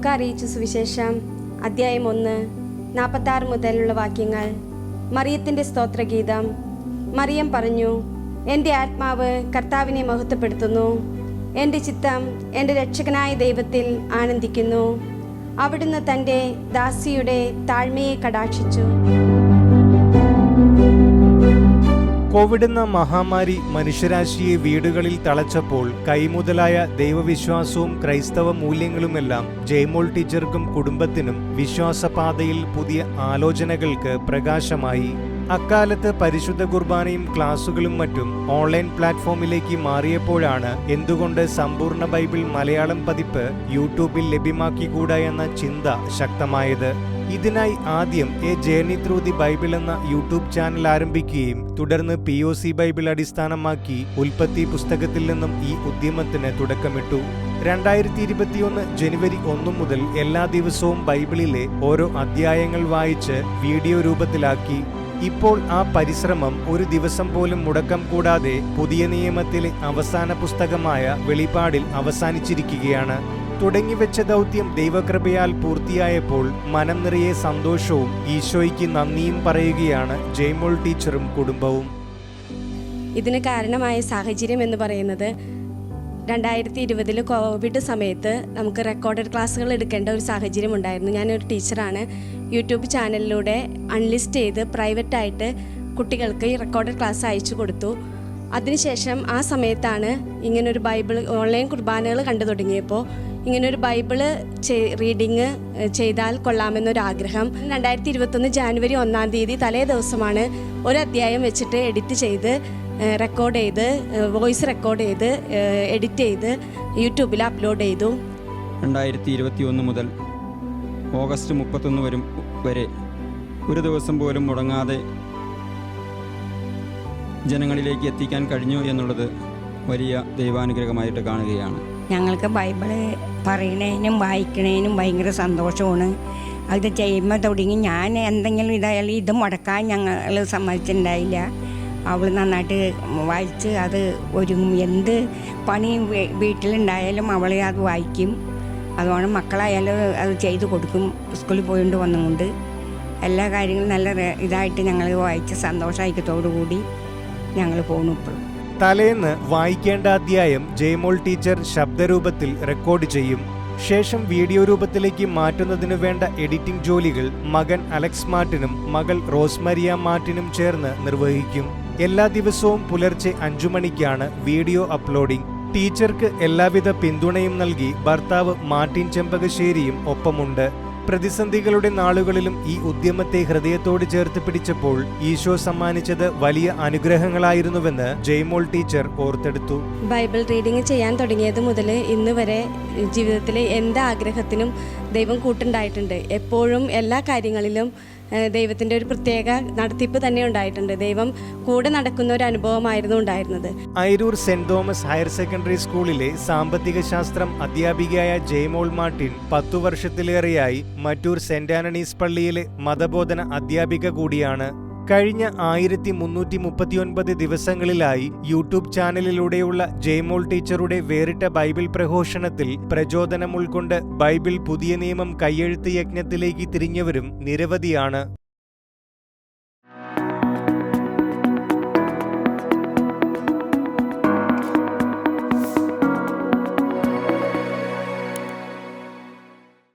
ലൂക്കാ അറിയിച്ച സുവിശേഷം അധ്യായം 1 46 മുതലുള്ള വാക്യങ്ങൾ. മറിയത്തിൻ്റെ സ്തോത്രഗീതം. മറിയം പറഞ്ഞു, എൻ്റെ ആത്മാവ് കർത്താവിനെ മഹത്വപ്പെടുത്തുന്നു. എൻ്റെ ചിത്തം എൻ്റെ രക്ഷകനായ ദൈവത്തിൽ ആനന്ദിക്കുന്നു. അവിടുന്ന് തൻ്റെ ദാസിയുടെ താഴ്മയെ കടാക്ഷിച്ചു. കോവിഡ് എന്ന മഹാമാരി മനുഷ്യരാശിയെ വീടുകളിൽ തളച്ചപ്പോൾ കൈമുതലായ ദൈവവിശ്വാസവും ക്രൈസ്തവ മൂല്യങ്ങളുമെല്ലാം ജയ്മോൾ ടീച്ചർക്കും കുടുംബത്തിനും വിശ്വാസപാതയിൽ പുതിയ ആലോചനകൾക്ക് പ്രകാശമായി. അക്കാലത്ത് പരിശുദ്ധ കുർബാനയും ക്ലാസുകളും മറ്റും ഓൺലൈൻ പ്ലാറ്റ്ഫോമിലേക്ക് മാറിയപ്പോഴാണ് എന്തുകൊണ്ട് സമ്പൂർണ്ണ ബൈബിൾ മലയാളം പതിപ്പ് യൂട്യൂബിൽ ലഭ്യമാക്കിക്കൂടാ എന്ന ചിന്ത ശക്തമായത്. ഇതിനായി ആദ്യം A journey through the Bible എന്ന യൂട്യൂബ് ചാനൽ ആരംഭിക്കുകയും തുടർന്ന് POC ബൈബിൾ അടിസ്ഥാനമാക്കി ഉൽപ്പത്തി പുസ്തകത്തിൽ നിന്നും ഈ ഉദ്യമത്തിന് തുടക്കമിട്ടു. 2021 ജനുവരി 1 മുതൽ എല്ലാ ദിവസവും ബൈബിളിലെ ഓരോ അധ്യായങ്ങൾ വായിച്ച് വീഡിയോ രൂപത്തിലാക്കി. ഇപ്പോൾ ആ പരിശ്രമം ഒരു ദിവസം പോലും മുടക്കം കൂടാതെ പുതിയ നിയമത്തിലെ അവസാന പുസ്തകമായ വെളിപാടിൽ അവസാനിച്ചിരിക്കുകയാണ്. തുടങ്ങിവെച്ച ദൗത്യം ദൈവകൃപയാൽ പൂർത്തിയായപ്പോൾ മനം നിറയെ സന്തോഷവും ഈശോയ്ക്ക് നന്ദിയും പറയുകയാണ് ജയ്മോൾ ടീച്ചറും കുടുംബവും. ഇതിന് കാരണമായ സാഹചര്യം എന്ന് പറയുന്നത് 2020 കോവിഡ് സമയത്ത് നമുക്ക് റെക്കോർഡഡ് ക്ലാസ്സുകൾ എടുക്കേണ്ട ഒരു സാഹചര്യം ഉണ്ടായിരുന്നു. ഞാനൊരു ടീച്ചറാണ്. യൂട്യൂബ് ചാനലിലൂടെ അൺലിസ്റ്റ് ചെയ്ത് പ്രൈവറ്റായിട്ട് കുട്ടികൾക്ക് ഈ റെക്കോർഡഡ് ക്ലാസ് അയച്ചു കൊടുത്തു. അതിനുശേഷം ആ സമയത്താണ് ഇങ്ങനൊരു ബൈബിൾ ഓൺലൈൻ കുർബാനകൾ കണ്ടു തുടങ്ങിയപ്പോൾ ഇങ്ങനൊരു ബൈബിള് റീഡിങ് ചെയ്താൽ കൊള്ളാമെന്നൊരാഗ്രഹം. 2021 ജാനുവരി 1 തീയതി തലേ ദിവസമാണ് ഒരു അധ്യായം വെച്ചിട്ട് എഡിറ്റ് ചെയ്ത് റെക്കോർഡ് ചെയ്ത് വോയിസ് റെക്കോർഡ് ചെയ്ത് എഡിറ്റ് ചെയ്ത് യൂട്യൂബിൽ അപ്ലോഡ് ചെയ്തു. 2021 മുതൽ ഓഗസ്റ്റ് 31 വരെ ഒരു ദിവസം പോലും മുടങ്ങാതെ ജനങ്ങളിലേക്ക് എത്തിക്കാൻ കഴിഞ്ഞു എന്നുള്ളത് വലിയ ദൈവാനുഗ്രഹമായിട്ട് കാണുകയാണ്. ഞങ്ങൾക്ക് ബൈബിള് പറയണതിനും വായിക്കണതിനും ഭയങ്കര സന്തോഷമാണ്. അത് ചെയ്യുമ്പോൾ തുടങ്ങി ഞാൻ എന്തെങ്കിലും ഇതായാലും ഇത് മുടക്കാൻ ഞങ്ങൾ സമ്മതിച്ചിട്ടുണ്ടായില്ല. അവൾ നന്നായിട്ട് വായിച്ച് അത് ഒരുങ്ങും. എന്ത് പണി വീട്ടിലുണ്ടായാലും അവൾ അത് വായിക്കും. അതുകൊണ്ട് മക്കളായാലും അത് ചെയ്ത് കൊടുക്കും. സ്കൂളിൽ പോയിട്ട് വന്നുകൊണ്ട് എല്ലാ കാര്യങ്ങളും നല്ല ഇതായിട്ട് ഞങ്ങൾ വായിച്ച് സന്തോഷ കൂടി ഞങ്ങൾ പോകുന്നു. ഇപ്പോഴും തലേന്ന് വായിക്കേണ്ട അധ്യായം ജയ്മോൾ ടീച്ചർ ശബ്ദരൂപത്തിൽ റെക്കോർഡ് ചെയ്യും. ശേഷം വീഡിയോ രൂപത്തിലേക്ക് മാറ്റുന്നതിനു വേണ്ട എഡിറ്റിംഗ് ജോലികൾ മകൻ അലക്സ് മാർട്ടിനും മകൾ റോസ്മരിയ മാർട്ടിനും ചേർന്ന് നിർവഹിക്കും. എല്ലാ ദിവസവും പുലർച്ചെ 5 മണിക്കാണ് വീഡിയോ അപ്ലോഡിംഗ്. ടീച്ചർക്ക് എല്ലാവിധ പിന്തുണയും നൽകി ഭർത്താവ് മാർട്ടിൻ ചെമ്പകശ്ശേരിയും ഒപ്പമുണ്ട്. പ്രതിസന്ധികളുടെ നാളുകളിലും ഈ ഉദ്യമത്തെ ഹൃദയത്തോട് ചേർത്ത് പിടിച്ചപ്പോൾ ഈശോ സമ്മാനിച്ചത് വലിയ അനുഗ്രഹങ്ങളായിരുന്നുവെന്ന് ജയ്മോൾ ടീച്ചർ ഓർത്തെടുത്തു. ബൈബിൾ റീഡിങ് ചെയ്യാൻ തുടങ്ങിയത് മുതൽ ഇന്ന് വരെ ജീവിതത്തിലെ എന്താഗ്രഹത്തിനും ദൈവം കൂട്ടുണ്ടായിട്ടുണ്ട്. എപ്പോഴും എല്ലാ കാര്യങ്ങളിലും ദൈവത്തിൻ്റെ ഒരു പ്രത്യേക നടത്തിപ്പ് തന്നെ ഉണ്ടായിട്ടുണ്ട്. ദൈവം കൂടെ നടക്കുന്ന ഒരു അനുഭവമായിരുന്നു ഉണ്ടായിരുന്നത്. Ayiroor saint Thomas higher secondary സ്കൂളിലെ സാമ്പത്തിക ശാസ്ത്രം അധ്യാപികയായ ജയ്മോൾ മാർട്ടിൻ 10 വർഷത്തിലേറെയായി മറ്റൂർ സെന്റ് ആന്റണീസ് പള്ളിയിലെ മതബോധന അധ്യാപിക കൂടിയാണ്. കഴിഞ്ഞ 1339 ദിവസങ്ങളിലായി യൂട്യൂബ് ചാനലിലൂടെയുള്ള ജയ്മോൾ ടീച്ചറുടെ വേറിട്ട ബൈബിൾ പ്രഘോഷണത്തിൽ പ്രചോദനം ഉൾക്കൊണ്ട് ബൈബിൾ പുതിയ നിയമം കയ്യെഴുത്ത് യജ്ഞത്തിലേക്ക് തിരിഞ്ഞവരും നിരവധിയാണ്.